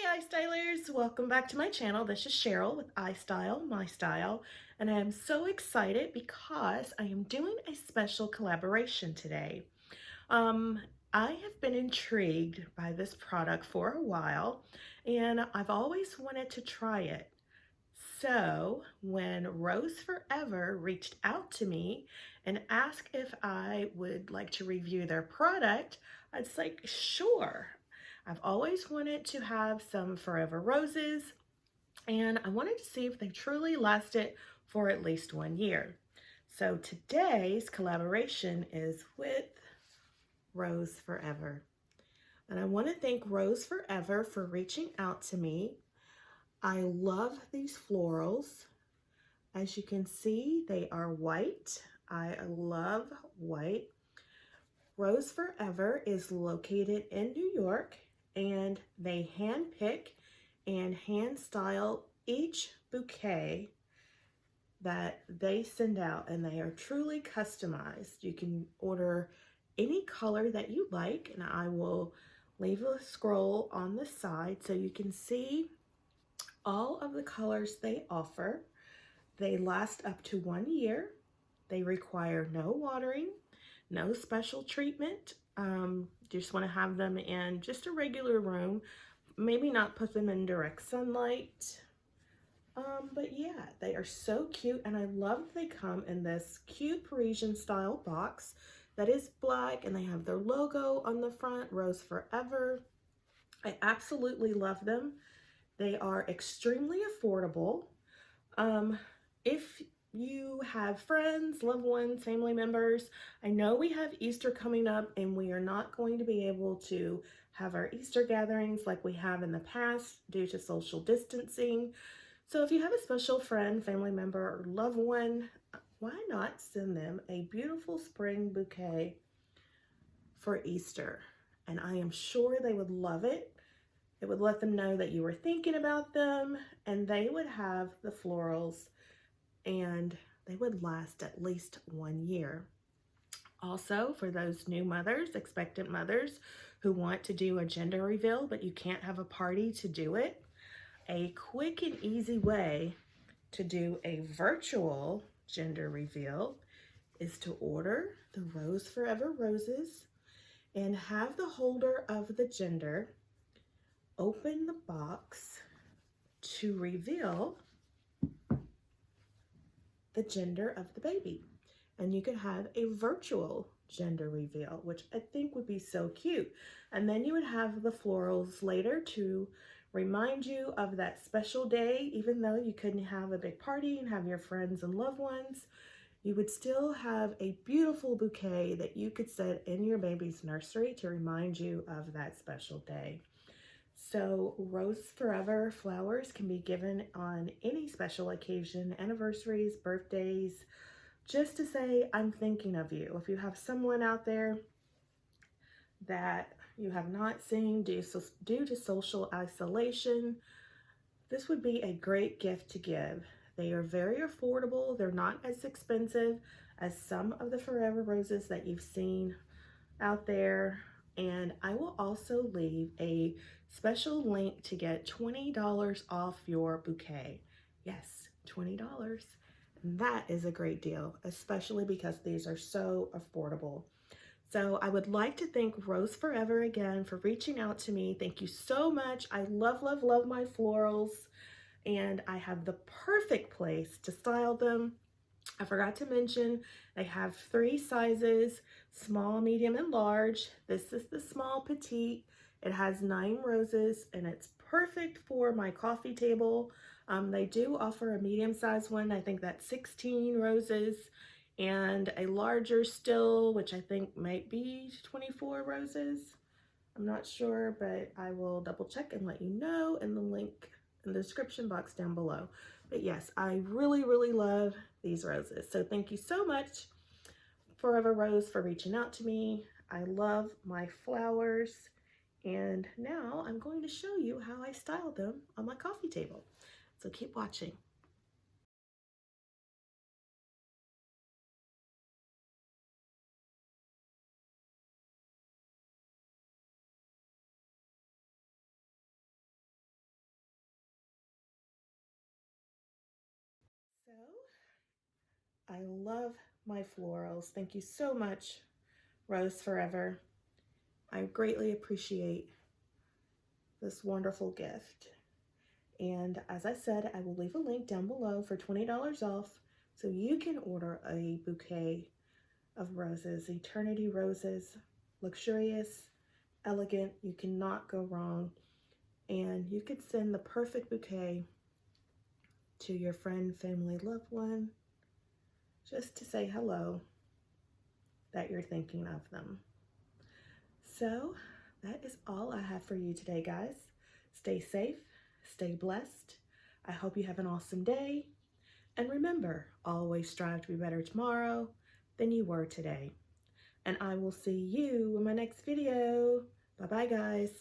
Hi iStylers, welcome back to my channel. This is Cheryl with iSTYLEMYSTYLE, and I am so excited because I am doing a special collaboration today. Um, I have been intrigued by this product for a while, and I've always wanted to try it. So when Rose Forever reached out to me and asked if I would like to review their product, I was like, sure. I've always wanted to have some Forever Roses, and I wanted to see if they truly lasted for at least 1 year. So today's collaboration is with Rose Forever. And I want to thank Rose Forever for reaching out to me. I love these florals. As you can see, they are white. I love white. Rose Forever is located in New York, and they handpick and hand style each bouquet that they send out, and they are truly customized. You can order any color that you like, and I will leave a scroll on the side so you can see all of the colors they offer. They last up to 1 year. They require no watering, no special treatment. Just want to have them in just a regular room. Maybe not put them in direct sunlight. But yeah, they are so cute, and I love they come in this cute Parisian style box that is black, and they have their logo on the front, Rose Forever. I absolutely love them. They are extremely affordable. If you have friends, loved ones, family members, I know we have Easter coming up, and we are not going to be able to have our Easter gatherings like we have in the past due to social distancing. So if you have a special friend, family member, or loved one, why not send them a beautiful spring bouquet for Easter? And I am sure they would love it. It would let them know that you were thinking about them, and they would have the florals, and they would last at least 1 year. Also, for those new mothers, expectant mothers who want to do a gender reveal, but you can't have a party to do it, a quick and easy way to do a virtual gender reveal is to order the Rose Forever roses and have the holder of the gender open the box to reveal the gender of the baby. And you could have a virtual gender reveal, which I think would be so cute. And then you would have the florals later to remind you of that special day. Even though you couldn't have a big party and have your friends and loved ones, you would still have a beautiful bouquet that you could set in your baby's nursery to remind you of that special day. So Rose Forever flowers can be given on any special occasion, anniversaries, birthdays, just to say, I'm thinking of you. If you have someone out there that you have not seen due to social isolation, this would be a great gift to give. They are very affordable. They're not as expensive as some of the Forever Roses that you've seen out there. And I will also leave a special link to get $20 off your bouquet. Yes, $20. And that is a great deal, especially because these are so affordable. So I would like to thank Rose Forever again for reaching out to me. Thank you so much. I love, love, love my florals, and I have the perfect place to style them. I forgot to mention, they have 3 sizes, small, medium, and large. This is the small petite. It has 9 roses, and it's perfect for my coffee table. They do offer a medium-sized one. I think that's 16 roses, and a larger still, which I think might be 24 roses. I'm not sure, but I will double check and let you know in the link in the description box down below. But yes, I really, really love these roses. So thank you so much, Forever Rose, for reaching out to me. I love my flowers. And now I'm going to show you how I styled them on my coffee table. So keep watching. I love my florals. Thank you so much, Rose Forever. I greatly appreciate this wonderful gift. And as I said, I will leave a link down below for $20 off so you can order a bouquet of roses, eternity roses, luxurious, elegant, you cannot go wrong. And you could send the perfect bouquet to your friend, family, loved one, just to say hello, that you're thinking of them. So that is all I have for you today, guys. Stay safe, stay blessed. I hope you have an awesome day. And remember, always strive to be better tomorrow than you were today. And I will see you in my next video. Bye-bye, guys.